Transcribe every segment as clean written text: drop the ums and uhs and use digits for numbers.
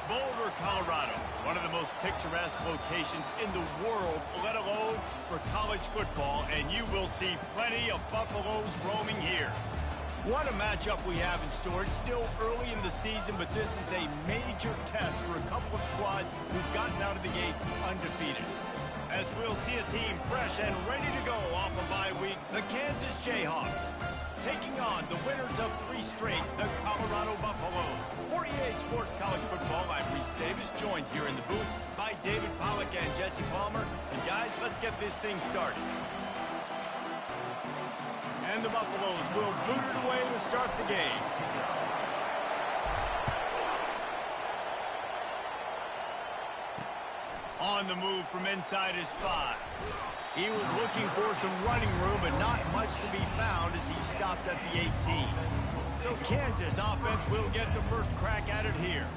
Boulder, Colorado, one of the most picturesque locations in the world, let alone for college football, and you will see plenty of Buffaloes roaming here. What a matchup we have in store. It's still early in the season, but this is a major test for a couple of squads who've gotten out of the gate undefeated. As we'll see a team fresh and ready to go off a bye week, the Kansas Jayhawks. Taking on the winners of 3 straight, the Colorado Buffaloes. For EA Sports College Football, I'm Reese Davis, joined here in the booth by David Pollack and Jesse Palmer. And guys, let's get this thing started. And the Buffaloes will boot it away to start the game. On the move from inside his 5. He was looking for some running room, but not much to be found as he stopped at the 18. So Kansas offense will get the first crack at it here.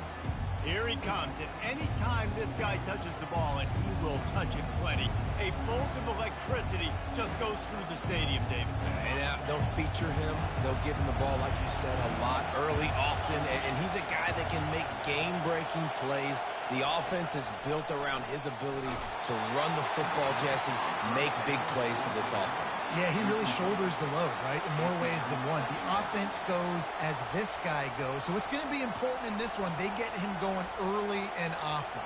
Here he comes, and any time this guy touches the ball, and he will touch it plenty, a bolt of electricity just goes through the stadium, David. And they'll feature him. They'll give him the ball, like you said, a lot, early, often, and he's a guy that can make game-breaking plays. The offense is built around his ability to run the football, Jesse, make big plays for this offense. Yeah, he really shoulders the load, right, in more ways than one. The offense goes as this guy goes, so it's going to be important in this one. They get him going early and often.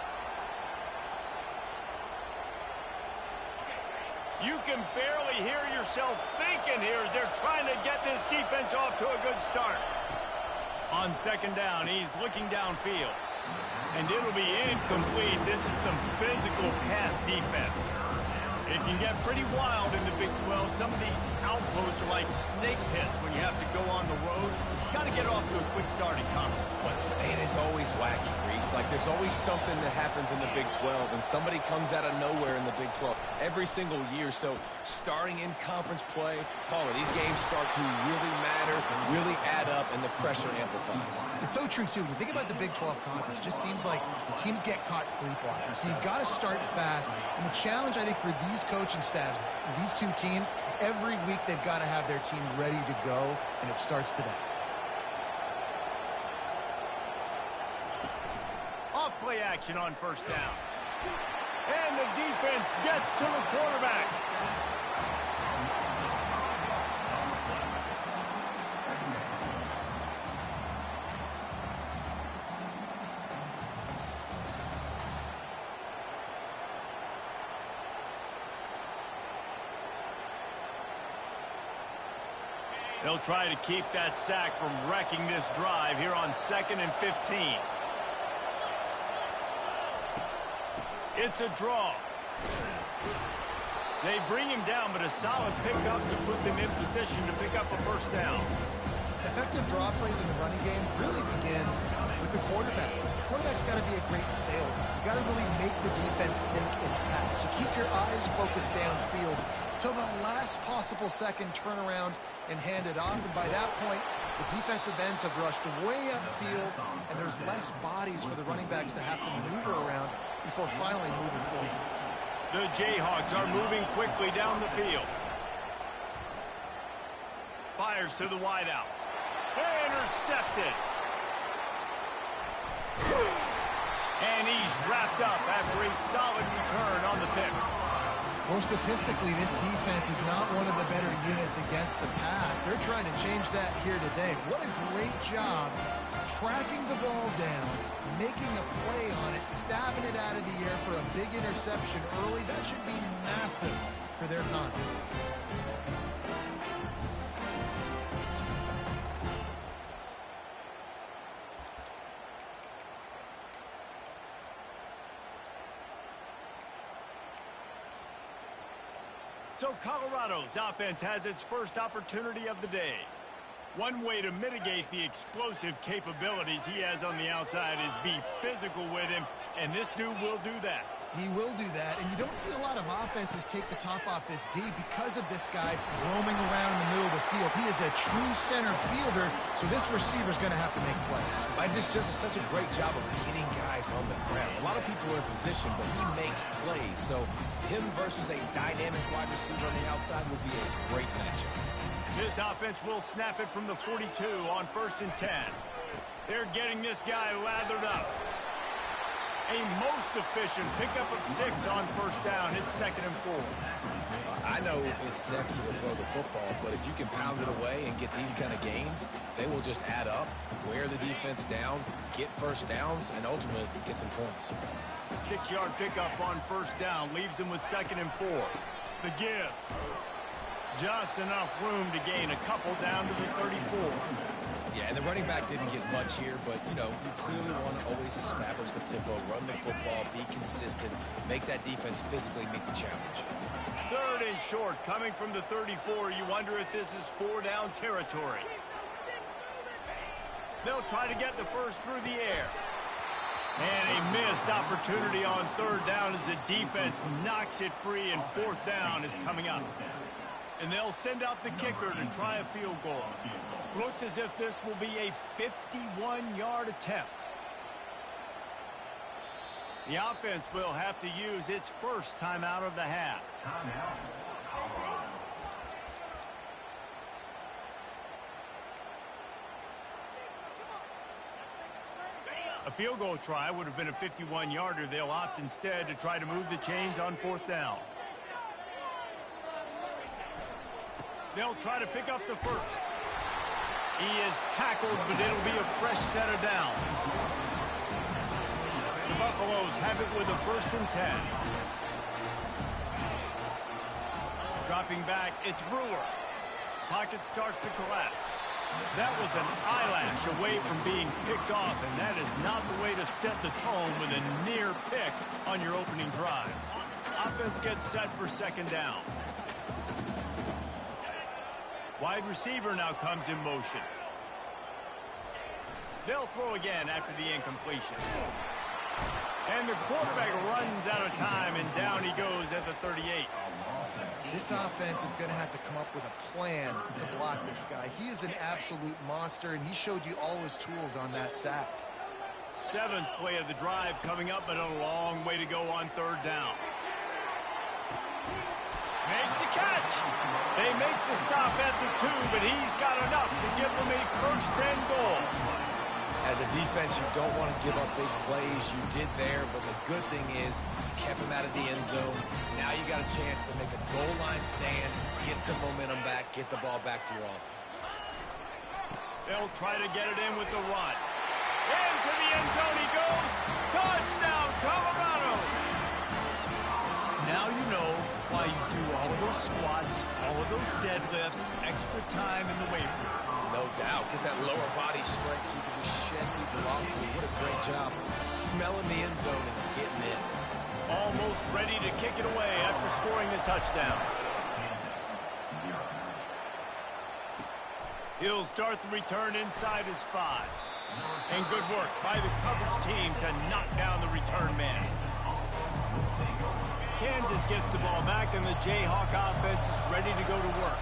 You can barely hear yourself thinking here as they're trying to get this defense off to a good start. On second down, he's looking downfield. And it'll be incomplete. This is some physical pass defense. It can get pretty wild in the Big 12. Some of these outposts are like snake pits when you have to go on the road. Got to get off to a quick start in conference play. It is always wacky, Reese. Like, there's always something that happens in the Big 12, and somebody comes out of nowhere in the Big 12 every single year. So starting in conference play, Paula, these games start to really matter, really add up, and the pressure amplifies. It's so true, too. When you think about the Big 12 conference, it just seems like teams get caught sleepwalking. So you've got to start fast. And the challenge, I think, for these coaching staffs, these two teams, every week they've got to have their team ready to go, and it starts today. Off-play action on first down. And the defense gets to the quarterback. They'll try to keep that sack from wrecking this drive here on 2nd and 15. It's a draw. They bring him down, but a solid pickup to put them in position to pick up a first down. Effective draw plays in the running game really begin with the quarterback. The quarterback's got to be a great sailor. You got to really make the defense think it's pass. So keep your eyes focused downfield till the last possible second, turn around and hand it off. And by that point, the defensive ends have rushed way upfield, and there's less bodies for the running backs to have to maneuver around before finally moving forward. The Jayhawks are moving quickly down the field. Fires to the wideout. Intercepted. And he's wrapped up after a solid return on the pick. Well, statistically, this defense is not one of the better units against the pass. They're trying to change that here today. What a great job tracking the ball down, making a play on it, stabbing it out of the air for a big interception early. That should be massive for their confidence. So Colorado's offense has its first opportunity of the day. One way to mitigate the explosive capabilities he has on the outside is be physical with him, and this dude will do that. He will do that, and you don't see a lot of offenses take the top off this D because of this guy roaming around in the middle of the field. He is a true center fielder, so this receiver's going to have to make plays. I just does such a great job of getting guys on the ground. A lot of people are in position, but he makes plays. So him versus a dynamic wide receiver on the outside will be a great matchup. This offense will snap it from the 42 on 1st and 10. They're getting this guy lathered up. A most efficient pickup of 6 on first down. It's 2nd and 4. I know it's sexy to throw the football, but if you can pound it away and get these kind of gains, they will just add up, wear the defense down, get first downs, and ultimately get some points. 6-yard pickup on first down leaves them with 2nd and 4. The give. Just enough room to gain a couple down to the 34. Yeah, and the running back didn't get much here, but, you know, you clearly want to always establish the tempo, run the football, be consistent, make that defense physically meet the challenge. 3rd and short, coming from the 34. You wonder if this is 4-down territory. They'll try to get the first through the air. And a missed opportunity on 3rd down as the defense knocks it free, and 4th down is coming up. And they'll send out the kicker to try a field goal. Looks as if this will be a 51-yard attempt. The offense will have to use its first timeout of the half. A field goal try would have been a 51-yarder. They'll opt instead to try to move the chains on 4th down. They'll try to pick up the first. He is tackled, but it'll be a fresh set of downs. The Buffaloes have it with a 1st and 10. Dropping back, it's Brewer. Pocket starts to collapse. That was an eyelash away from being picked off, and that is not the way to set the tone with a near pick on your opening drive. Offense gets set for 2nd down. Wide receiver now comes in motion. They'll throw again after the incompletion. And the quarterback runs out of time, and down he goes at the 38. This offense is going to have to come up with a plan to block this guy. He is an absolute monster, and he showed you all his tools on that sack. 7th play of the drive coming up, but a long way to go on 3rd down. Makes the catch. They make the stop at the 2, but he's got enough to give them a 1st and goal. As a defense, you don't want to give up big plays. You did there, but the good thing is you kept him out of the end zone. Now you got a chance to make a goal line stand, get some momentum back, get the ball back to your offense. They'll try to get it in with the run. Into the end zone he goes. Touchdown, Colorado. Now you know why you do all of those squats, all of those deadlifts, extra time in the weight room. No doubt. Get that lower body strength so you can just shed people off. What a great job smelling the end zone and getting in. Almost ready to kick it away after scoring the touchdown. He'll start the return inside his 5. And good work by the coverage team to knock down the return man. Kansas gets the ball back, and the Jayhawk offense is ready to go to work.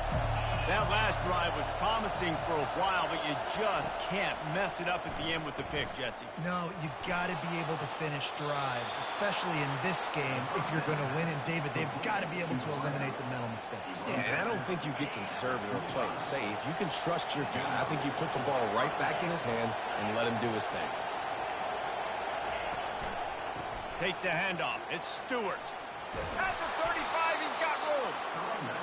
That last drive was promising for a while, but you just can't mess it up at the end with the pick, Jesse. No, you got to be able to finish drives, especially in this game if you're going to win. And, David, they've got to be able to eliminate the mental mistakes. Yeah, and I don't think you get conservative or play it safe. You can trust your guy. I think you put the ball right back in his hands and let him do his thing. Takes the handoff. It's Stewart. At the 35, he's got room.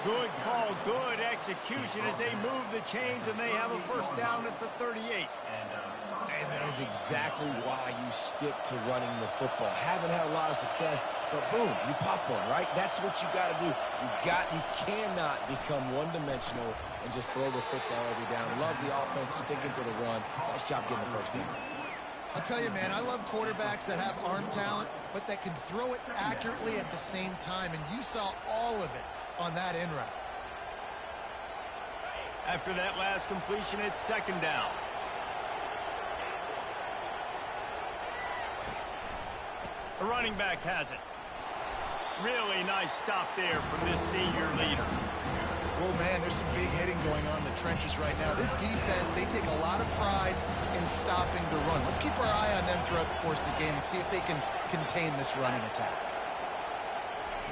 Good call, good execution as they move the chains, and they have a 1st down at the 38. And that is exactly why you stick to running the football. Haven't had a lot of success, but boom, you pop one, right? That's what you got to do. You cannot become one-dimensional and just throw the football every down. Love the offense sticking to the run. Nice job getting the 1st down. I'll tell you, man, I love quarterbacks that have arm talent, but that can throw it accurately at the same time, and you saw all of it on that in route. After that last completion, it's 2nd down. The running back has it. Really nice stop there from this senior leader. Oh, man, there's some big hitting going on in the trenches right now. This defense, they take a lot of pride in stopping the run. Let's keep our eye on them throughout the course of the game and see if they can contain this running attack.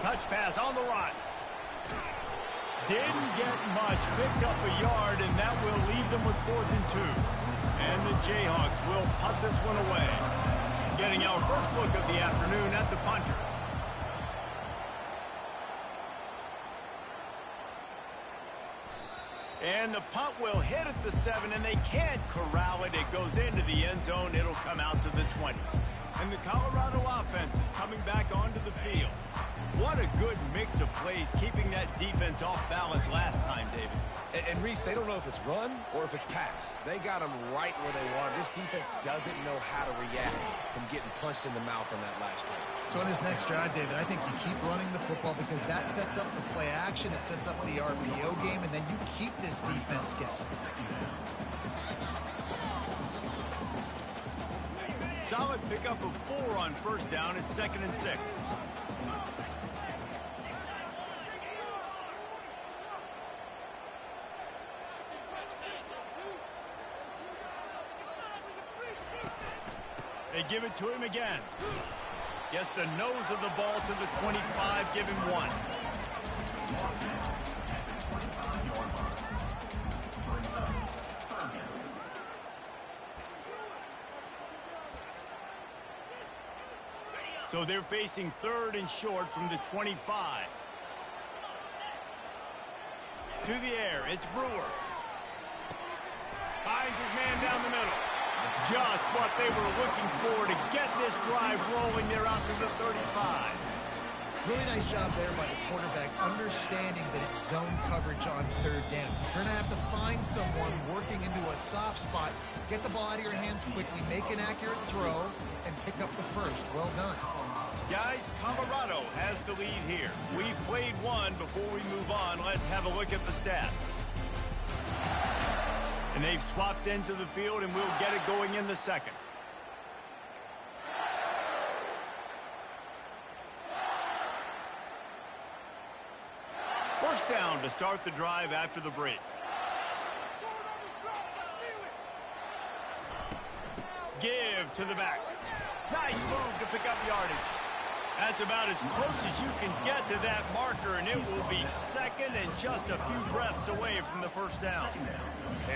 Touch pass on the run. Didn't get much, picked up a yard, and that will leave them with 4th and 2. And the Jayhawks will punt this one away. getting our first look of the afternoon at the punter. And the punt will hit at the 7, and they can't corral it. It goes into the end zone. It'll come out to the 20. And the Colorado offense is coming back onto the field. What a good mix of plays, keeping that defense off balance last time, David. And Reese, they don't know if it's run or if it's pass. They got them right where they want. This defense doesn't know how to react from getting punched in the mouth on that last drive. So in this next drive, David, I think you keep running the football because that sets up the play action, it sets up the RPO game, and then you keep this defense guessing. Solid pickup of 4 on first down. It's 2nd and 6. They give it to him again. Gets the nose of the ball to the 25. Give him 1. So they're facing 3rd and short from the 25. To the air, it's Brewer. Finds his man down the middle. Just what they were looking for to get this drive rolling. They're out to the 35. Really nice job there by the quarterback, understanding that it's zone coverage on 3rd down. You're going to have to find someone working into a soft spot, get the ball out of your hands quickly, make an accurate throw, and pick up the first. Well done. Guys, Colorado has the lead here. We've played one. Before we move on, let's have a look at the stats. And they've swapped into the field, and we'll get it going in the 2nd. First down to start the drive after the break. Give to the back. Nice move to pick up yardage. That's about as close as you can get to that marker, and it will be 2nd and just a few breaths away from the first down.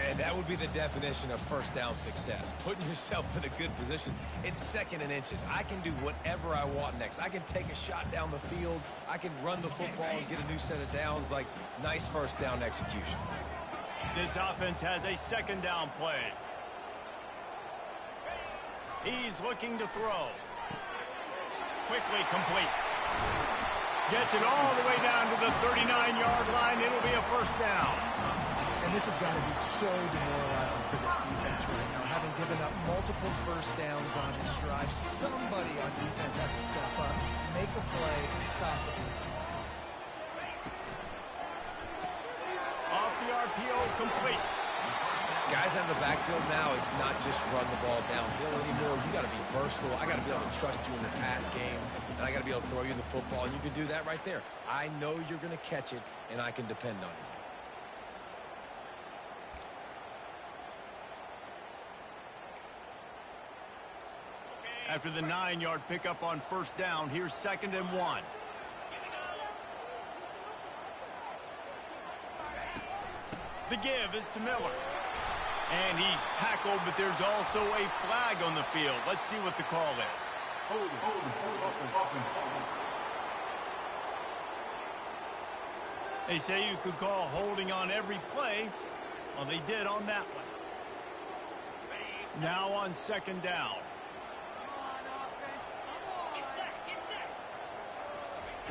And that would be the definition of first down success. Putting yourself in a good position. It's 2nd and inches. I can do whatever I want next. I can take a shot down the field. I can run the football and get a new set of downs. Like, nice first down execution. This offense has a 2nd down play. He's looking to throw. Quickly complete. Gets it all the way down to the 39-yard line. It'll be a first down. And this has got to be so demoralizing for this defense right now. Having given up multiple first downs on this drive, somebody on defense has to step up, make a play, and stop it. Off the RPO, complete. Guys out of the backfield now, it's not just run the ball downhill anymore. You got to be versatile. I got to be able to trust you in the pass game, and I got to be able to throw you the football, and you can do that right there. I know you're going to catch it, and I can depend on you. After the 9-yard pickup on first down, here's 2nd and 1. The give is to Miller. And he's tackled, but there's also a flag on the field. Let's see what the call is. They say you could call holding on every play. Well, they did on that one. Now on 2nd down.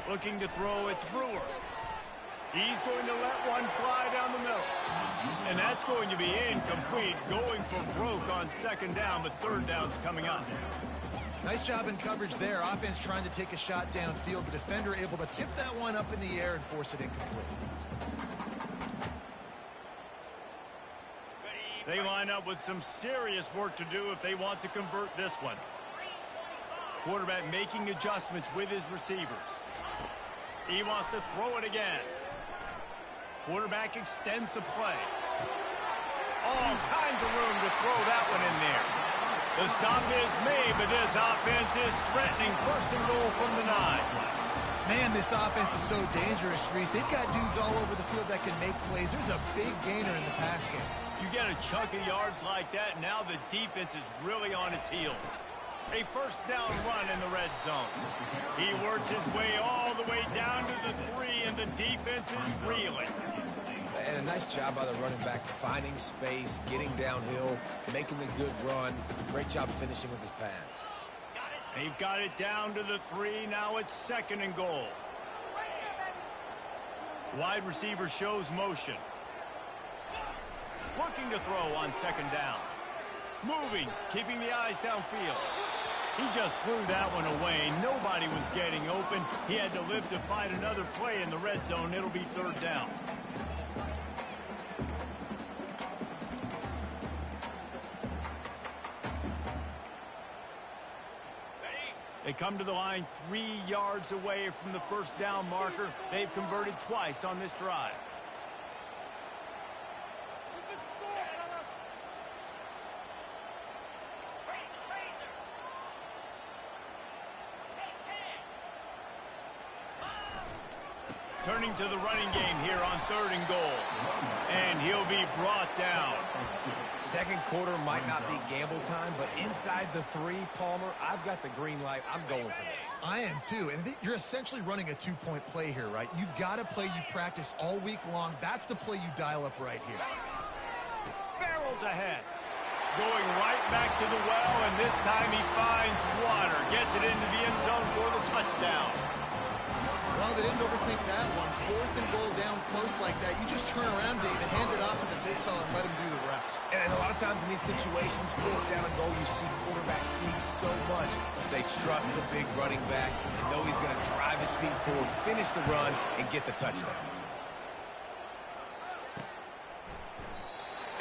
Looking to throw, it's Brewer. He's going to let one fly down the middle. And that's going to be incomplete. Going for broke on 2nd down, but 3rd down's coming up. Nice job in coverage there. Offense trying to take a shot downfield. The defender able to tip that one up in the air and force it incomplete. They line up with some serious work to do if they want to convert this one. Quarterback making adjustments with his receivers. He wants to throw it again. Quarterback extends the play. All kinds of room to throw that one in there. The stop is made, but this offense is threatening. 1st and goal from the 9. Man, this offense is so dangerous, Reese. They've got dudes all over the field that can make plays. There's a big gainer in the pass game. You get a chunk of yards like that, now the defense is really on its heels. A first down run in the red zone. He works his way all the way down to the 3, and the defense is reeling. And a nice job by the running back, finding space, getting downhill, making the good run. Great job finishing with his pads. They've got it down to the 3. Now it's 2nd and goal. Wide receiver shows motion. Looking to throw on 2nd down. Moving, keeping the eyes downfield. He just threw that one away. Nobody was getting open. He had to live to find another play in the red zone. It'll be 3rd down. They come to the line 3 yards away from the first down marker. They've converted twice on this drive. Turning to the running game here on 3rd and goal. And he'll be brought down. Second quarter might not be gamble time, but inside the 3, Palmer, I've got the green light. I'm going for this. I am too, and you're essentially running a 2-point play here, right? You've got a play you practice all week long. That's the play you dial up right here. Barrels ahead. Going right back to the well, and this time he finds water. Gets it into the end zone for the touchdown. Well, they didn't overthink that one. 4th and goal down close like that. You just turn around, David, hand it off to the big fella and let him do the rest. And a lot of times in these situations, 4th down and goal, you see quarterbacks sneak so much. They trust the big running back and know he's going to drive his feet forward, finish the run, and get the touchdown.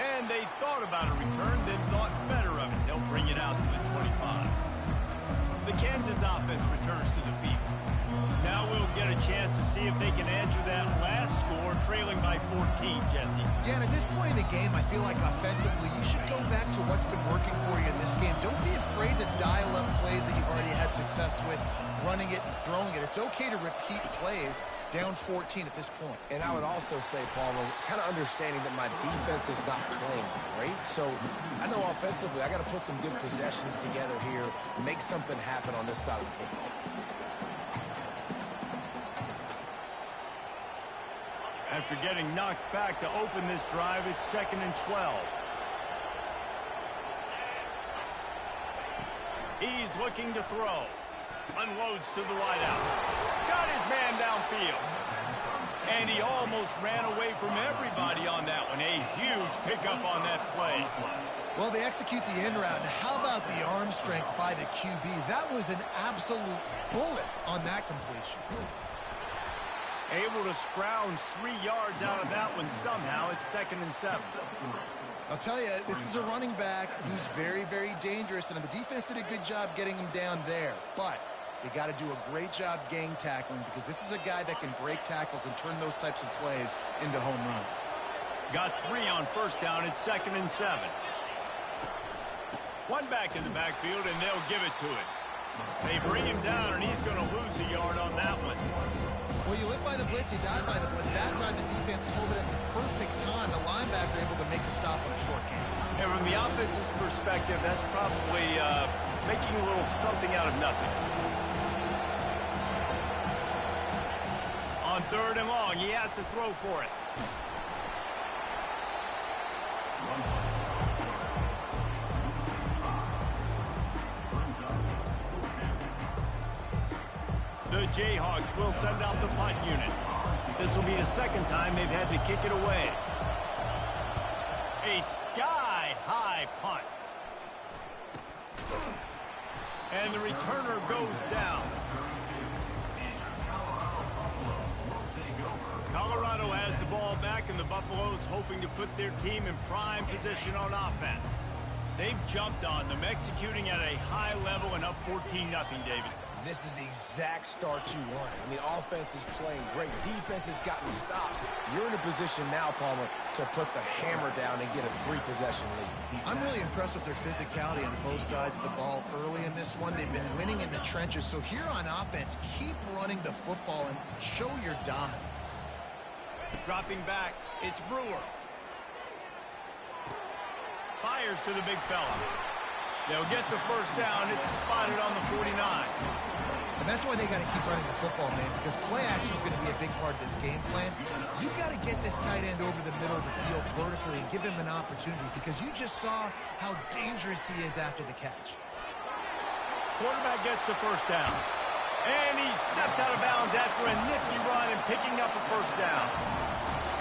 And they thought about a return, then thought better of it. They'll bring it out to the 25. The Kansas offense returns to the field. Now we'll get a chance to see if they can answer that last score, trailing by 14, Jesse. Yeah, and at this point in the game, I feel like offensively, you should go back to what's been working for you in this game. Don't be afraid to dial up plays that you've already had success with, running it and throwing it. It's okay to repeat plays down 14 at this point. And I would also say, Palmer, kind of understanding that my defense is not playing great. So I know offensively, I got to put some good possessions together here, make something happen on this side of the football. After getting knocked back to open this drive, it's 2nd and 12. He's looking to throw. Unloads to the wideout. Got his man downfield. And he almost ran away from everybody on that one. A huge pickup on that play. Well, they execute the in route. And how about the arm strength by the QB? That was an absolute bullet on that completion. Able to scrounge 3 yards out of that one somehow. It's 2nd and 7. I'll tell you, this is a running back who's very, very dangerous, and the defense did a good job getting him down there. But they got to do a great job gang tackling, because this is a guy that can break tackles and turn those types of plays into home runs. Got 3 on first down. It's 2nd and 7. One back in the backfield, and they'll give it to him. They bring him down, and he's going to lose a yard on that one. Well, you live by the blitz, you die by the blitz. That time the defense pulled it at the perfect time. The linebacker able to make the stop on a short game. And from the offense's perspective, that's probably making a little something out of nothing. On 3rd and long, he has to throw for it. The Jayhawks will send out the punt unit. This will be the 2nd time they've had to kick it away. A sky-high punt. And the returner goes down. Colorado has the ball back, and the Buffaloes hoping to put their team in prime position on offense. They've jumped on them, executing at a high level and up 14-0, David. This is the exact start you want. I mean, offense is playing great. Defense has gotten stops. You're in a position now, Palmer, to put the hammer down and get a 3-possession lead. I'm really impressed with their physicality on both sides of the ball early in this one. They've been winning in the trenches. So here on offense, keep running the football and show your dominance. Dropping back, it's Brewer. Fires to the big fella. They'll get the first down. It's spotted on the 49. And that's why they got to keep running the football, man, because play action is going to be a big part of this game plan. You've got to get this tight end over the middle of the field vertically and give him an opportunity, because you just saw how dangerous he is after the catch. Quarterback gets the first down. And he steps out of bounds after a nifty run and picking up a first down.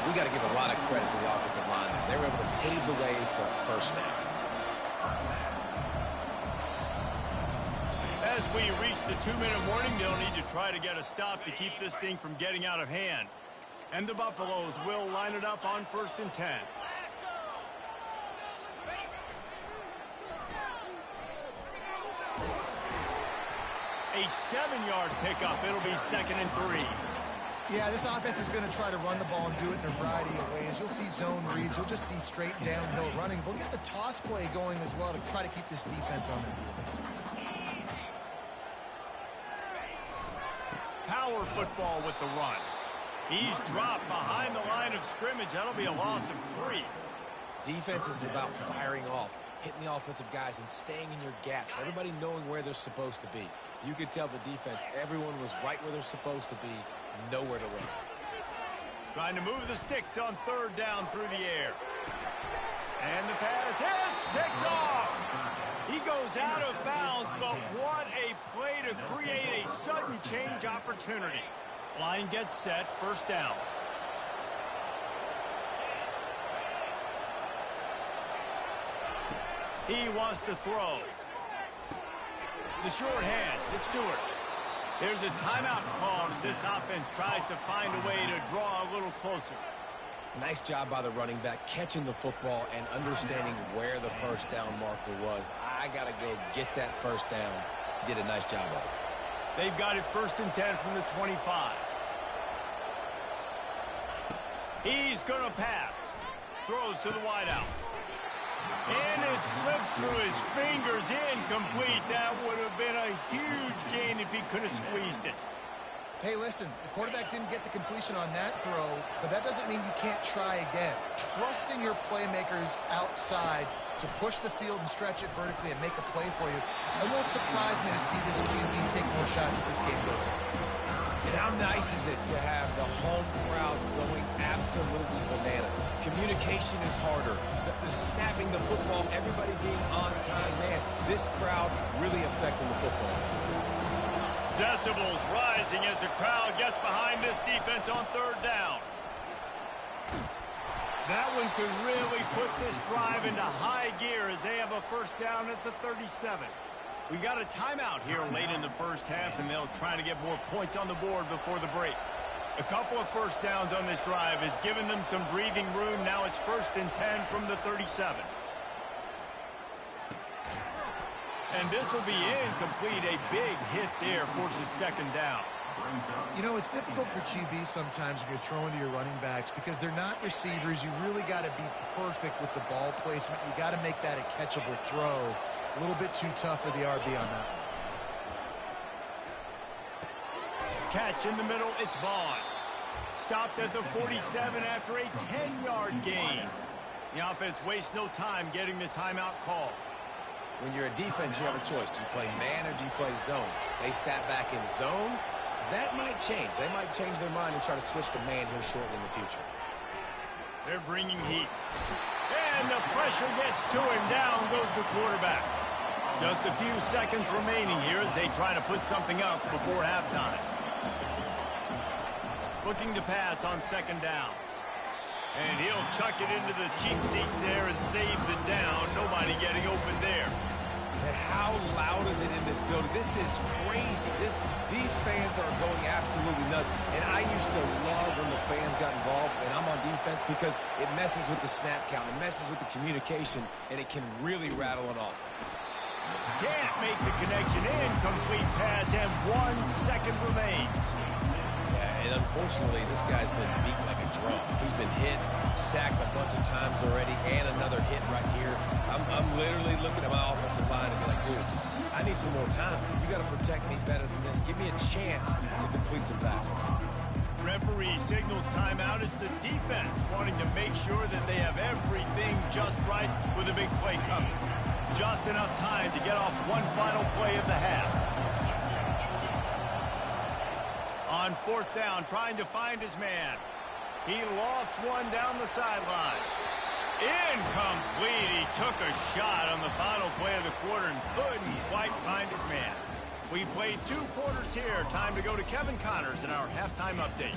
We got to give a lot of credit to the offensive line. They were able to pave the way for a first down. As we reach the 2-minute warning, they'll need to try to get a stop to keep this thing from getting out of hand. And the Buffaloes will line it up on 1st and 10. A 7-yard pickup. It'll be 2nd and 3. Yeah, this offense is going to try to run the ball and do it in a variety of ways. You'll see zone reads. You'll just see straight downhill running. We'll get the toss play going as well to try to keep this defense on their heels. Power football with the run. He's dropped behind the line of scrimmage. That'll be a loss of 3. Defense is about firing off, hitting the offensive guys and staying in your gaps. Everybody knowing where they're supposed to be. You could tell the defense, everyone was right where they're supposed to be, nowhere to run. Trying to move the sticks on 3rd down through the air. And the pass hits, picked off. He goes out of bounds, but what a play to create a sudden change opportunity. Line gets set, 1st down. He wants to throw. The short hand, it's Stewart. There's a timeout called as this offense tries to find a way to draw a little closer. Nice job by the running back, catching the football and understanding where the first down marker was. I got to go get that first down. Did a nice job of it. They've got it 1st and 10 from the 25. He's going to pass. Throws to the wideout. And it slips through his fingers, incomplete. That would have been a huge gain if he could have squeezed it. Hey, listen, the quarterback didn't get the completion on that throw, but that doesn't mean you can't try again. Trusting your playmakers outside to push the field and stretch it vertically and make a play for you. It won't surprise me to see this QB take more shots as this game goes on. And how nice is it to have the home crowd going absolutely bananas? Communication is harder. The snapping the football, everybody being on time. Man, this crowd really affecting the football. Decibels rising as the crowd gets behind this defense on 3rd down. That one could really put this drive into high gear as they have a first down at the 37. We got a timeout here late in the first half, and they'll try to get more points on the board before the break. A couple of first downs on this drive has given them some breathing room. Now it's 1st and 10 from the 37. And this will be incomplete. A big hit there forces 2nd down. You know, it's difficult for QBs sometimes when you're throwing to your running backs because they're not receivers. You really got to be perfect with the ball placement. You got to make that a catchable throw. A little bit too tough for the RB on that one. Catch in the middle, it's Vaughn. Stopped at the 47 after a 10-yard gain. The offense wastes no time getting the timeout call. When you're a defense, you have a choice. Do you play man or do you play zone? They sat back in zone. That might change. They might change their mind and try to switch to man here shortly in the future. They're bringing heat. And the pressure gets to him. Down goes the quarterback. Just a few seconds remaining here as they try to put something up before halftime. Looking to pass on 2nd down. And he'll chuck it into the cheap seats there and save the down. Nobody getting open there. And how loud is it in this building? This is crazy. These fans are going absolutely nuts. And I used to love when the fans got involved, and I'm on defense because it messes with the snap count. It messes with the communication, and it can really rattle an offense. Can't make the connection. Incomplete pass, and 1 second remains. Yeah, and unfortunately, this guy's been beat like a drum. He's been hit, sacked a bunch of times already, and another hit right here. I'm literally looking at my offensive line and be like, dude, I need some more time. You got to protect me better than this. Give me a chance to complete some passes. Referee signals timeout. It's the defense wanting to make sure that they have everything just right with a big play coming. Just enough time to get off one final play of the half. On fourth down, trying to find his man. He lost one down the sideline. Incomplete. He took a shot on the final play of the quarter and couldn't quite find his man. We played 2 quarters here. Time to go to Kevin Connors in our halftime update.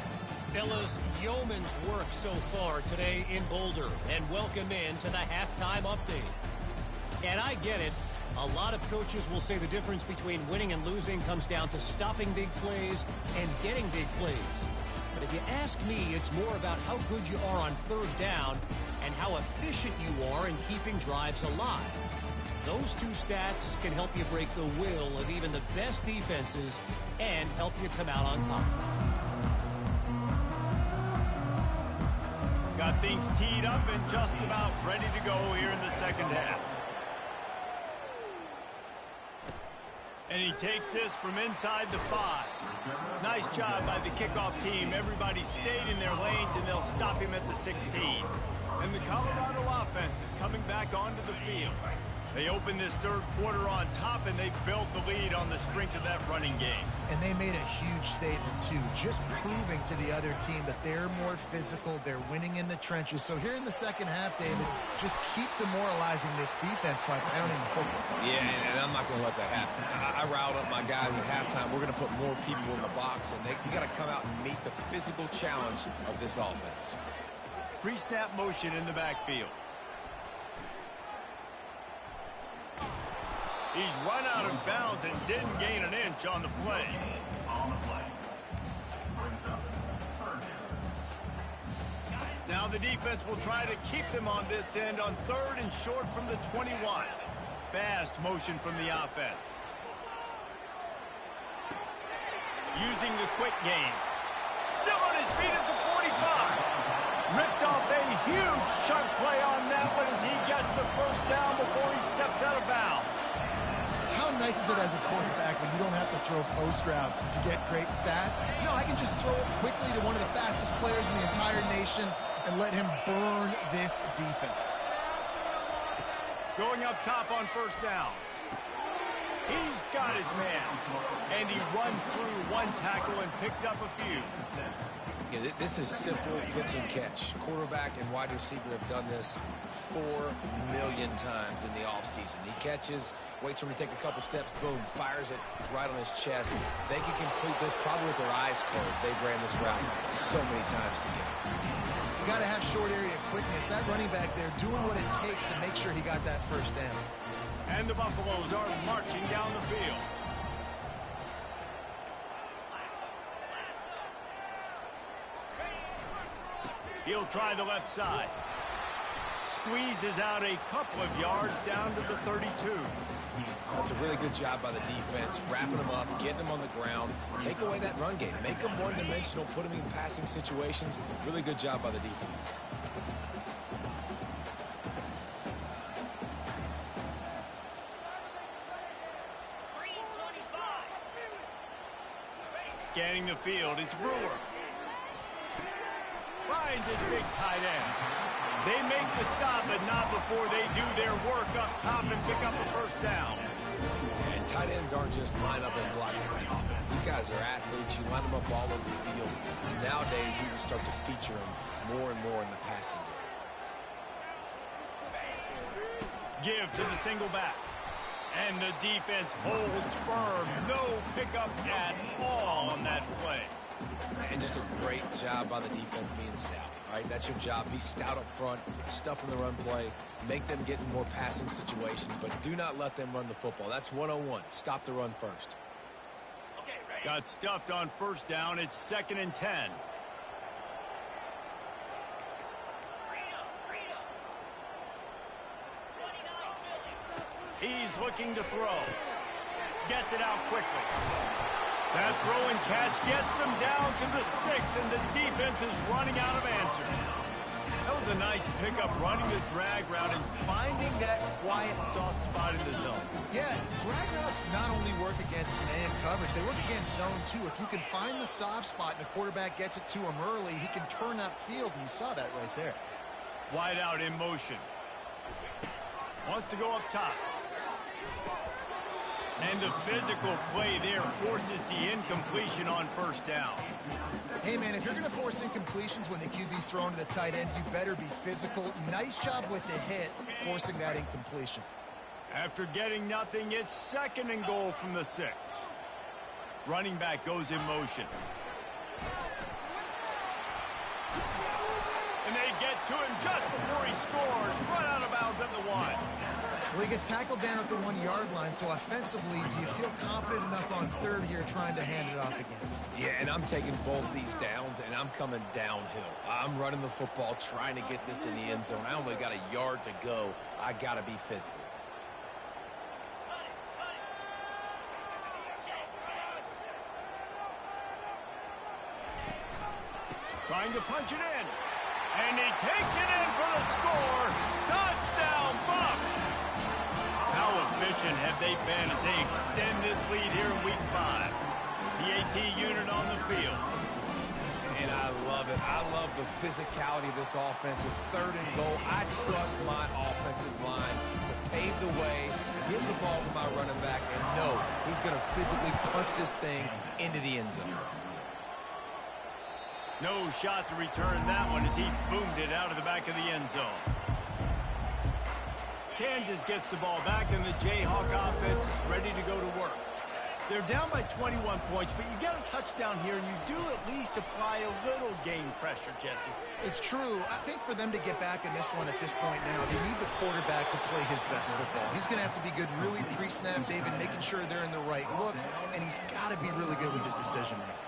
Fellas, yeoman's work so far today in Boulder, and welcome in to the halftime update. And I get it. A lot of coaches will say the difference between winning and losing comes down to stopping big plays and getting big plays. But if you ask me, it's more about how good you are on third down and how efficient you are in keeping drives alive. Those 2 stats can help you break the will of even the best defenses and help you come out on top. Got things teed up and just about ready to go here in the second half. And he takes this from inside the 5. Nice job by the kickoff team. Everybody stayed in their lanes, and they'll stop him at the 16. And the Colorado offense is coming back onto the field. They opened this third quarter on top, and they built the lead on the strength of that running game. And they made a huge statement, too, just proving to the other team that they're more physical, they're winning in the trenches. So here in the second half, David, just keep demoralizing this defense by pounding the football. Yeah, and I'm not going to let that happen. I riled up my guys at halftime. We're going to put more people in the box, and we got to come out and meet the physical challenge of this offense. Pre-snap motion in the backfield. He's run out of bounds and didn't gain an inch on the play. Now the defense will try to keep them on this end on third and short from the 21. Fast motion from the offense. Using the quick game. Still on his feet at the 45. Ripped off a huge chunk play on that one as he gets the first down before he steps out of bounds. How nice is it as a quarterback when you don't have to throw post routes to get great stats? No, I can just throw it quickly to one of the fastest players in the entire nation and let him burn this defense. Going up top on first down. He's got his man. And he runs through one tackle and picks up a few. Yeah, this is simple pitch and catch. Quarterback and wide receiver have done this 4 million times in the offseason. He catches, waits for him to take a couple steps, boom, fires it right on his chest. They can complete this probably with their eyes closed. They've ran this route so many times together. You got to have short area quickness. That running back there doing what it takes to make sure he got that first down. And the Buffaloes are marching down the field. He'll try the left side. Squeezes out a couple of yards down to the 32. That's a really good job by the defense, wrapping them up, getting them on the ground, take away that run game, make them one-dimensional, put them in passing situations. Really good job by the defense. Scanning the field, it's Brewer. Finds his big tight end. They make the stop, but not before they do their work up top and pick up the first down. And tight ends aren't just line up and block guys. These guys are athletes. You line them up all over the field. Nowadays, you can start to feature them more and more in the passing game. Give to the single back. And the defense holds firm. No pickup at all on that play. And just a great job by the defense being stout. All right, that's your job. Be stout up front, stuff in the run play, make them get in more passing situations, but do not let them run the football. That's 101. Stop the run first. Got stuffed on first down. It's 2nd and 10. He's looking to throw. Gets it out quickly. That throw and catch gets them down to the 6, and the defense is running out of answers. That was a nice pickup, running the drag route and finding that quiet, soft spot in the zone. Yeah, drag routes not only work against man coverage, they work against zone too. If you can find the soft spot and the quarterback gets it to him early, he can turn that field, and you saw that right there. Wide out in motion. Wants to go up top. And the physical play there forces the incompletion on first down. Hey, man, if you're going to force incompletions when the QB's thrown to the tight end, you better be physical. Nice job with the hit, forcing that incompletion. After getting nothing, it's 2nd and goal from the 6. Running back goes in motion. And they get to him just before he scores. Run out of bounds at the 1. Well, he gets tackled down at the 1-yard line, so offensively, do you feel confident enough on 3rd here trying to hand it off again? Yeah, and I'm taking both these downs, and I'm coming downhill. I'm running the football, trying to get this in the end zone. I only got a yard to go. I got to be physical. Trying to punch it in. And he takes it in for the score. Touchdown, Buffs! How efficient have they been as they extend this lead here in Week 5? The AT unit on the field. And I love it. I love the physicality of this offense. It's 3rd and goal. I trust my offensive line to pave the way, give the ball to my running back, and know he's going to physically punch this thing into the end zone. No shot to return that one as he boomed it out of the back of the end zone. Kansas gets the ball back, and the Jayhawk offense is ready to go to work. They're down by 21 points, but you get a touchdown here, and you do at least apply a little game pressure, Jesse. It's true. I think for them to get back in this one at this point now, they need the quarterback to play his best football. He's going to have to be good really pre-snap, David, making sure they're in the right looks, and he's got to be really good with his decision-making.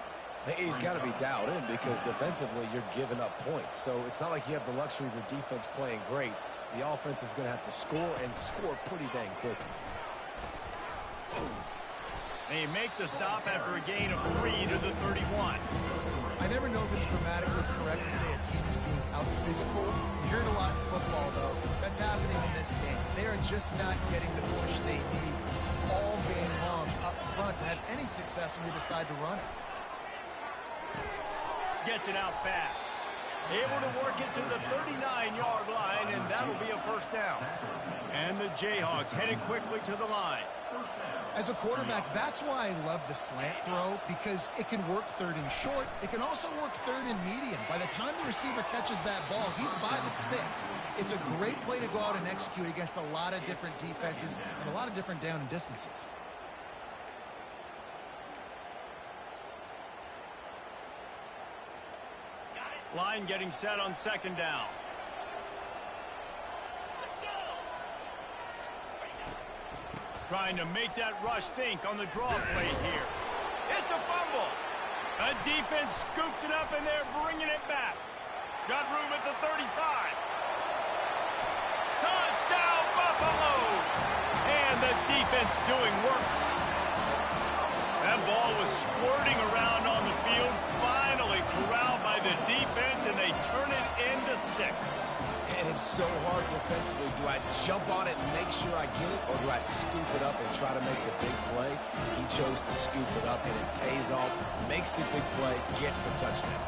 He's got to be dialed in because defensively you're giving up points. So it's not like you have the luxury of your defense playing great. The offense is going to have to score and score pretty dang quickly. They make the stop after a gain of 3 to the 31. I never know if it's grammatically correct to say a team is being out-physical. You hear it a lot in football, though. That's happening in this game. They are just not getting the push they need all game long up front to have any success when they decide to run it. Gets it out fast. Able to work it to the 39-yard line, and that'll be a first down. And the Jayhawks headed quickly to the line. As a quarterback, that's why I love the slant throw, because it can work 3rd and short. It can also work 3rd and medium. By the time the receiver catches that ball, he's by the sticks. It's a great play to go out and execute against a lot of different defenses and a lot of different down and distances. Line getting set on 2nd down. Trying to make that rush think on the draw play here. It's a fumble. A defense scoops it up, and they're bringing it back. Got room at the 35. Touchdown, Buffaloes! And the defense doing work. That ball was squirting around on the field, finally corralled by the defense, and they turn it into 6. And it's so hard defensively. Do I jump on it and make sure I get it, or do I scoop it up and try to make the big play? He chose to scoop it up, and it pays off, makes the big play, gets the touchdown.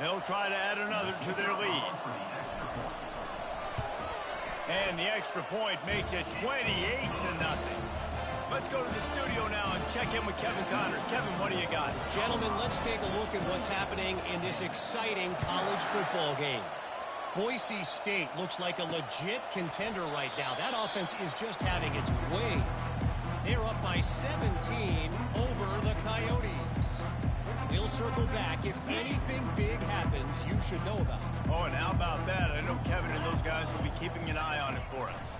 They'll try to add another to their lead. And the extra point makes it 28-0. Let's go to the studio now and check in with Kevin Connors. Kevin, what do you got? Gentlemen, let's take a look at what's happening in this exciting college football game. Boise State looks like a legit contender right now. That offense is just having its way. They're up by 17 over the Coyotes. They'll circle back. If anything big happens, you should know about it. Oh, and how about that? I know Kevin and those guys will be keeping an eye on it for us.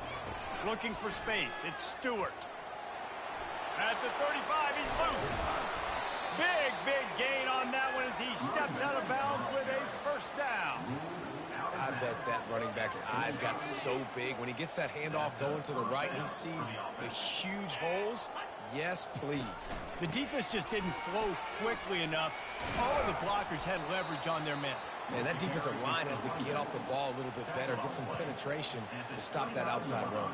Looking for space. It's Stewart. At the 35, he's loose. Big gain on that one as he steps out of bounds with a first down. I bet that running back's eyes got so big. When he gets that handoff going to the right and he sees the huge holes, yes, please. The defense just didn't flow quickly enough. All of the blockers had leverage on their men. Man, that defensive line has to get off the ball a little bit better, get some penetration to stop that outside run.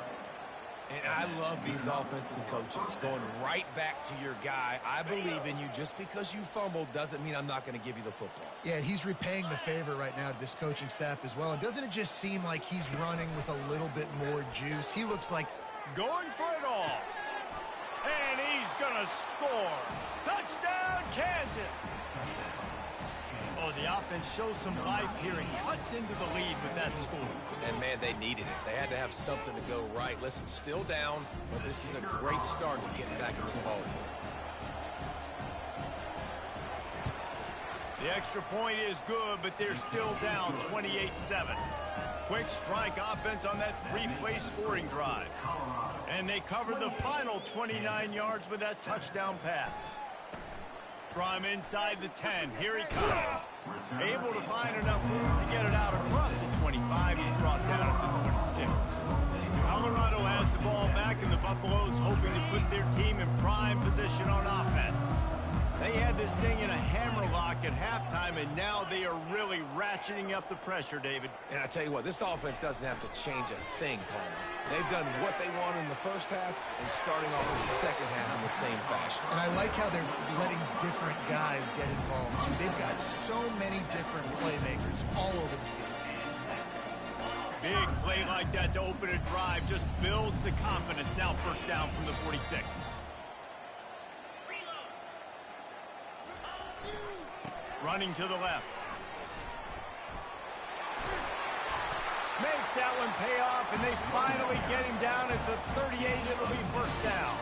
And I love these offensive coaches going right back to your guy. I believe in you. Just because you fumbled doesn't mean I'm not going to give you the football. Yeah, he's repaying the favor right now to this coaching staff as well. And doesn't it just seem like he's running with a little bit more juice? He looks like going for it all. And he's going to score. Touchdown, Kansas. Oh, the offense shows some life here and cuts into the lead with that score. And, man, they needed it. They had to have something to go right. Listen, still down, but this is a great start to getting back in this ballgame. The extra point is good, but they're still down 28-7. Quick strike offense on that three-play scoring drive. And they covered the final 29 yards with that touchdown pass. From inside the 10, here he comes. Able to find enough room to get it out across the 25. He's brought down at the 26. Colorado has the ball back, and the Buffaloes hoping to put their team in prime position on offense. They had this thing in a hammerlock at halftime, and now they are really ratcheting up the pressure, David. And I tell you what, this offense doesn't have to change a thing, Palmer. They've done what they want in the first half and starting off the second half in the same fashion. And I like how they're letting different guys get involved, too. They've got so many different playmakers all over the field. Big play like that to open a drive just builds the confidence. Now first down from the 46. Running to the left. Makes that one pay off, and they finally get him down at the 38. It'll be first down.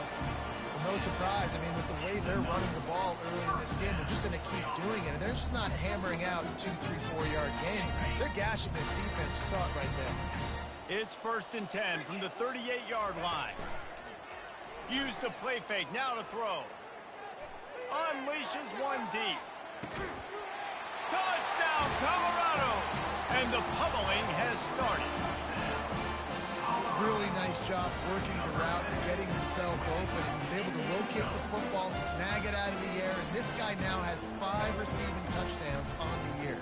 Well, no surprise. I mean, with the way they're running the ball early in this game, they're just going to keep doing it. And they're just not hammering out 2, 3, 4-yard gains. They're gashing this defense. You saw it right there. It's first and 10 from the 38-yard line. Use the play fake. Now to throw. Unleashes one deep. Touchdown, Colorado! And the pummeling has started. Really nice job working the route and getting himself open. And he's able to locate the football, snag it out of the air, and this guy now has 5 receiving touchdowns on the year.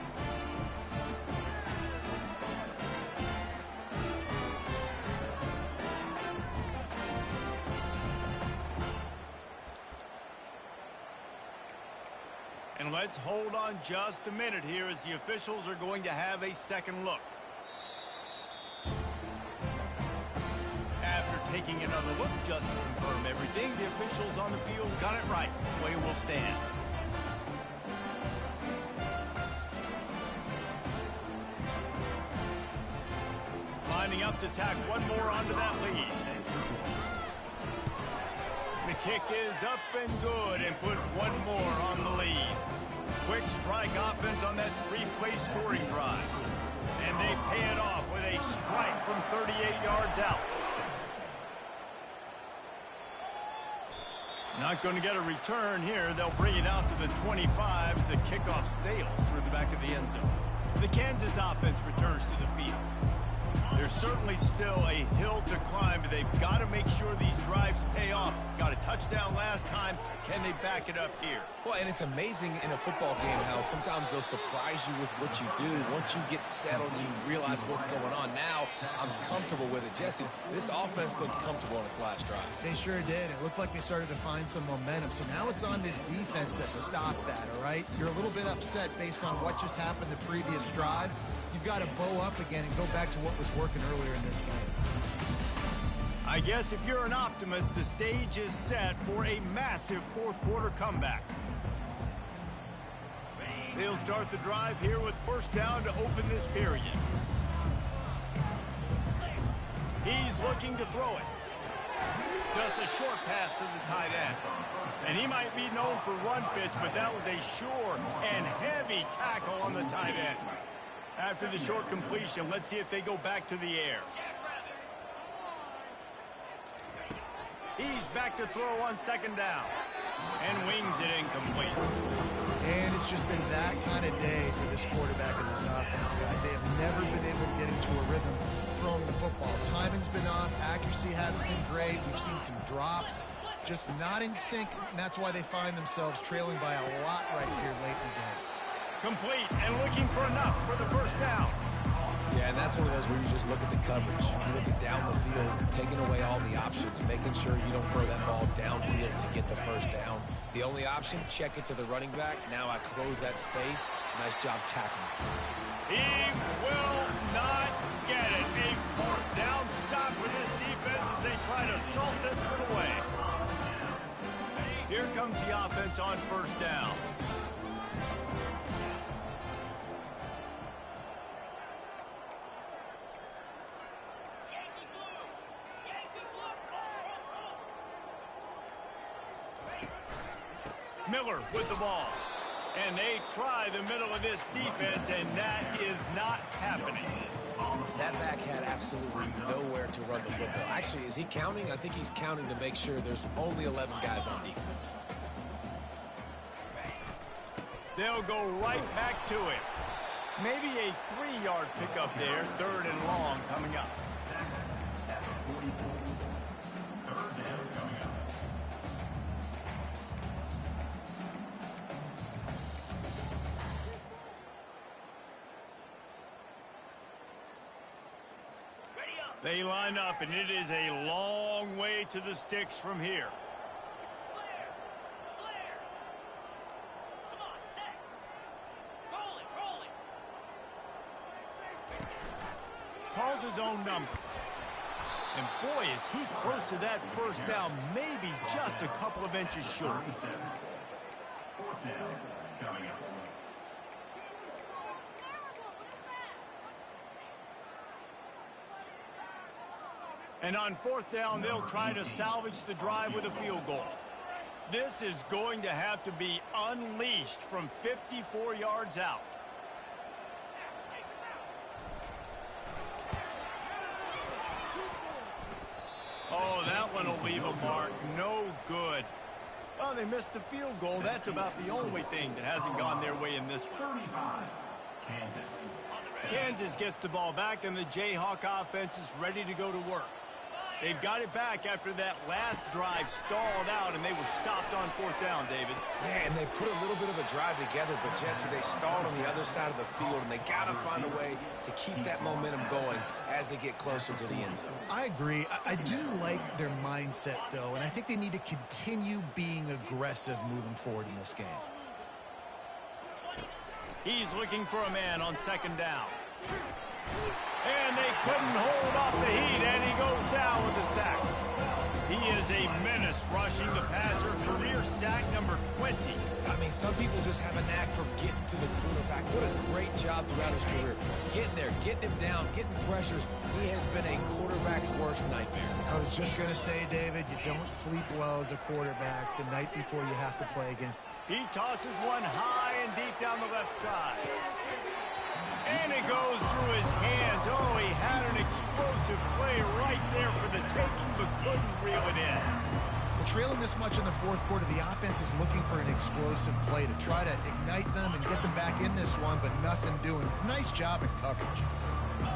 And let's hold on just a minute here as the officials are going to have a second look. After taking another look just to confirm everything, the officials on the field got it right. Play will stand. Lining up to tack one more onto that lead. The kick is up and good and put one more on the lead. Quick strike offense on that three-play scoring drive. And they pay it off with a strike from 38 yards out. Not going to get a return here. They'll bring it out to the 25 as the kickoff sails through the back of the end zone. The Kansas offense returns to the field. There's certainly still a hill to climb, but they've got to make sure these drives pay off. Got a touchdown last time. Can they back it up here? Well, and it's amazing in a football game how sometimes they'll surprise you with what you do. Once you get settled and you realize what's going on. Now, I'm comfortable with it. Jesse, this offense looked comfortable on its last drive. They sure did. It looked like they started to find some momentum. So now it's on this defense to stop that, all right? You're a little bit upset based on what just happened the previous drive. You've got to bow up again and go back to what was working earlier in this game. I guess if you're an optimist, the stage is set for a massive fourth-quarter comeback. They'll start the drive here with first down to open this period. He's looking to throw it. Just a short pass to the tight end. And he might be known for run fits, but that was a sure and heavy tackle on the tight end. After the short completion, let's see if they go back to the air. He's back to throw on second down. And wings it incomplete. And it's just been that kind of day for this quarterback and this offense, guys. They have never been able to get into a rhythm throwing the football. Timing's been off. Accuracy hasn't been great. We've seen some drops. Just not in sync, and that's why they find themselves trailing by a lot right here late in the game. Complete and looking for enough for the first down. Yeah, and that's one of those where you just look at the coverage. You look at down the field, taking away all the options, making sure you don't throw that ball downfield to get the first down. The only option, check it to the running back. Now I close that space. Nice job tackling. He will not get it. A fourth down stop for this defense as they try to salt this one away. Here comes the offense on first down. Miller with the ball. And they try the middle of this defense, and that is not happening. That back had absolutely nowhere to run the football. Actually, is he counting? I think he's counting to make sure there's only 11 guys on defense. They'll go right back to it. Maybe a 3-yard pickup there, 3rd and long coming up. They line up, and it is a long way to the sticks from here. Calls his own number. And boy, is he close to that first down, maybe just a couple of inches short. 4th down coming up. And on 4th down, they'll try to salvage the drive with a field goal. This is going to have to be unleashed from 54 yards out. Oh, that one will leave a mark. No good. Well, they missed the field goal. That's about the only thing that hasn't gone their way in this one. 35, Kansas. Kansas gets the ball back, and the Jayhawk offense is ready to go to work. They've got it back after that last drive stalled out, and they were stopped on 4th down, David. Yeah, and they put a little bit of a drive together, but Jesse, they stalled on the other side of the field, and they got to find a way to keep that momentum going as they get closer to the end zone. I agree. I do like their mindset, though, and I think they need to continue being aggressive moving forward in this game. He's looking for a man on 2nd down. And they couldn't hold off the heat, and he goes down with a sack. He is a menace rushing the passer, career sack number 20. I mean, some people just have a knack for getting to the quarterback. What a great job throughout his career. Getting there, getting him down, getting pressures. He has been a quarterback's worst nightmare. I was just going to say, David, you don't sleep well as a quarterback the night before you have to play against. He tosses one high and deep down the left side. And it goes through his hands. Oh, he had an explosive play right there for the taking, but couldn't reel it in. Well, trailing this much in the 4th quarter, the offense is looking for an explosive play to try to ignite them and get them back in this one, but nothing doing. Nice job in coverage.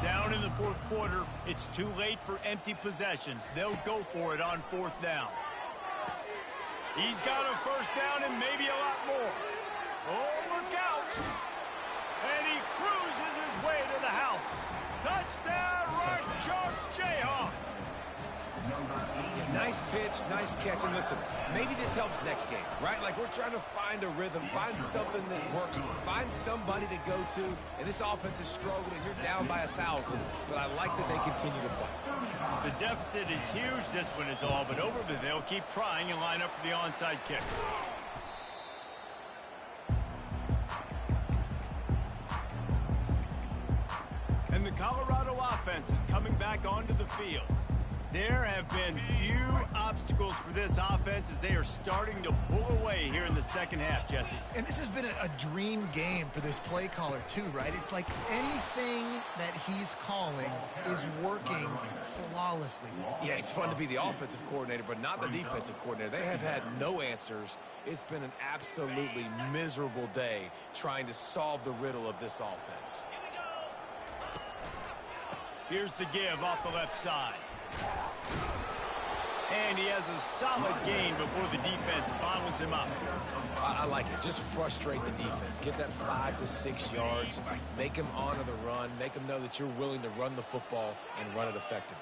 Down in the 4th quarter, it's too late for empty possessions. They'll go for it on 4th down. He's got a first down and maybe a lot more. Oh, look out. And he cruises his way to the house. Touchdown, Rock Chalk Jayhawk. Yeah, nice pitch, nice catch. And listen, maybe this helps next game, right? Like, we're trying to find a rhythm, find something that works, find somebody to go to. And this offense is struggling. You're down by 1,000, but I like that they continue to fight. The deficit is huge. This one is all but over, but they'll keep trying and line up for the onside kick. And the Colorado offense is coming back onto the field. There have been few obstacles for this offense as they are starting to pull away here in the 2nd half, Jesse. And this has been a dream game for this play caller, too, right? It's like anything that he's calling is working flawlessly. Yeah, it's fun to be the offensive coordinator, but not the defensive coordinator. They have had no answers. It's been an absolutely miserable day trying to solve the riddle of this offense. Here's the give off the left side. And he has a solid gain before the defense bottles him up. I like it. Just frustrate the defense. Get that 5 to 6 yards. Make them honor the run. Make them know that you're willing to run the football and run it effectively.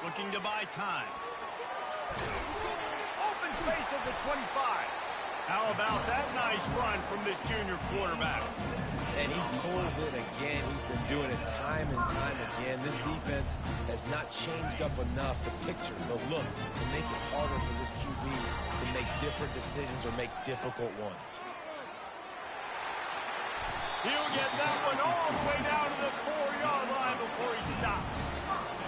Looking to buy time. Open space at the 25. How about that nice run from this junior quarterback? And he pulls it again. He's been doing it time and time again. This defense has not changed up enough the picture, the look, to make it harder for this QB to make different decisions or make difficult ones. He'll get that one all the way down to the 4-yard line before he stops.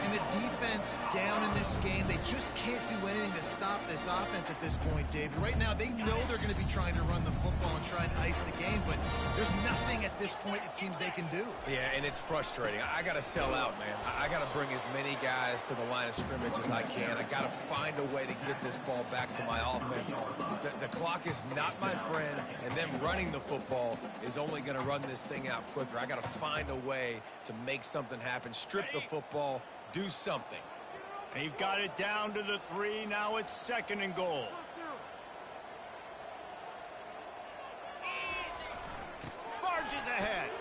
And the defense down in this game, they just can't do anything to stop this offense at this point, Dave. Right now, they know they're going to be trying to run the football and try and ice the game, but there's nothing at this point it seems they can do. Yeah, and it's frustrating. I got to sell out, man. I got to bring as many guys to the line of scrimmage as I can. I got to find a way to get this ball back to my offense. The clock is not my friend, and them running the football is only going to run this thing out quicker. I got to find a way to make something happen, strip the football, do something. They've got it down to the 3. Now it's 2nd and goal. Barges ahead.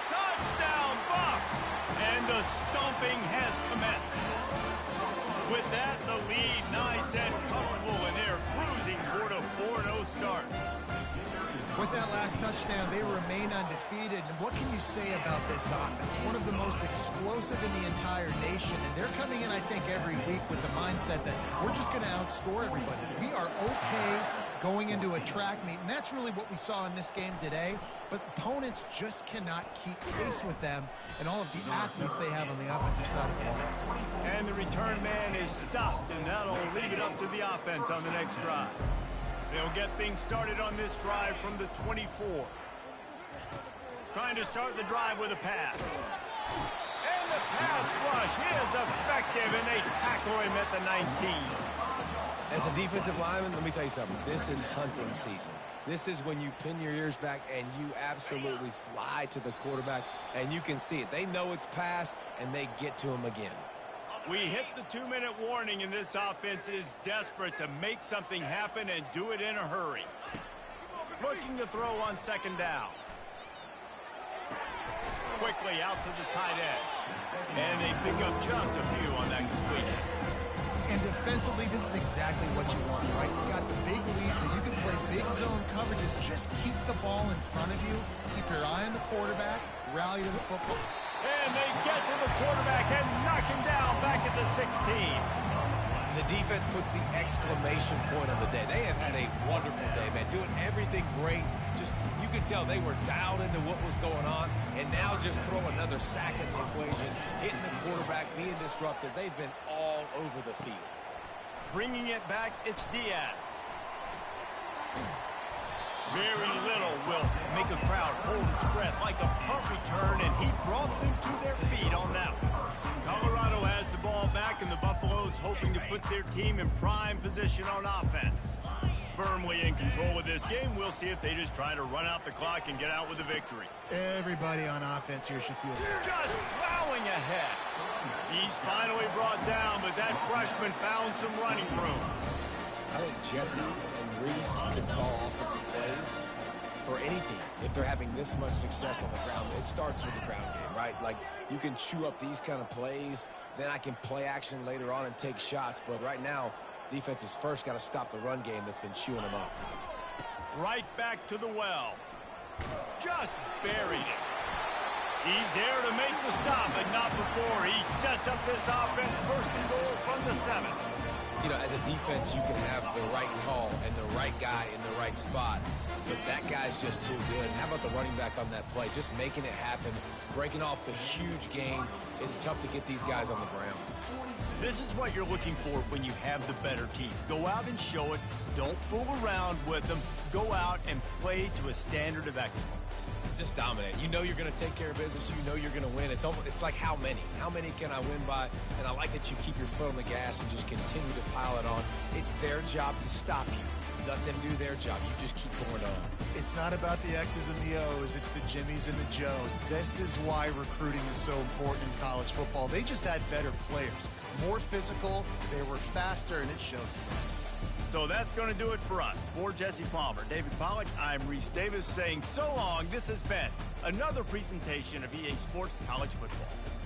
Touchdown, Buffs! And the stomping has commenced. With that, the lead nice and comfortable, and they're cruising toward a 4-0 start. With that last touchdown, they remain undefeated. And what can you say about this offense? One of the most explosive in the entire nation. And they're coming in, I think, every week with the mindset that we're just going to outscore everybody. We are okay going into a track meet. And that's really what we saw in this game today. But opponents just cannot keep pace with them and all of the athletes they have on the offensive side of the ball. And the return man is stopped, and that'll leave it up to the offense on the next drive. They'll get things started on this drive from the 24. Trying to start the drive with a pass. And the pass rush is effective, and they tackle him at the 19. As a defensive lineman, let me tell you something. This is hunting season. This is when you pin your ears back and you absolutely fly to the quarterback, and you can see it. They know it's pass, and they get to him again. We hit the 2-minute warning, and this offense is desperate to make something happen and do it in a hurry. Looking to throw on 2nd down. Quickly out to the tight end. And they pick up just a few on that completion. And defensively, this is exactly what you want, right? You got the big lead, so you can play big zone coverages. Just keep the ball in front of you. Keep your eye on the quarterback. Rally to the football. And they get to the quarterback and knock him down back at the 16. The defense puts the exclamation point on the day. They have had a wonderful day, man. Doing everything great. Just, you could tell they were dialed into what was going on. And now just throw another sack in the equation. Hitting the quarterback, being disruptive. They've been all over the field. Bringing it back, it's Diaz. Very little will make a crowd hold its breath like a punt return, and he brought them to their feet on that one. Colorado has the ball back, and the Buffaloes hoping to put their team in prime position on offense. Firmly in control of this game, we'll see if they just try to run out the clock and get out with a victory. Everybody on offense here should feel good. Just plowing ahead. He's finally brought down, but that freshman found some running room. I think Jesse and Reese can call offensive plays for any team. If they're having this much success on the ground, it starts with the ground game, right? Like, you can chew up these kind of plays, then I can play action later on and take shots. But right now, defense has first got to stop the run game that's been chewing them up. Right back to the well. Just buried it. He's there to make the stop, but not before. He sets up this offense 1st and goal from the 7. You know, as a defense, you can have the right call and the right guy in the right spot, but that guy's just too good. And how about the running back on that play? Just making it happen, breaking off the huge gain. It's tough to get these guys on the ground. This is what you're looking for when you have the better team. Go out and show it. Don't fool around with them. Go out and play to a standard of excellence. Just dominate. You know you're going to take care of business. You know you're going to win. It's like how many? How many can I win by? And I like that you keep your foot on the gas and just continue to pile it on. It's their job to stop you. let them do their job. You just keep going on. It's not about the X's and the O's. It's the Jimmies and the Joes. This is why recruiting is so important in college football. They just had better players, more physical, they were faster, and it showed today. So that's going to do it for us. For Jesse Palmer, David Pollack, I'm Reese Davis saying so long. This has been another presentation of EA Sports College Football.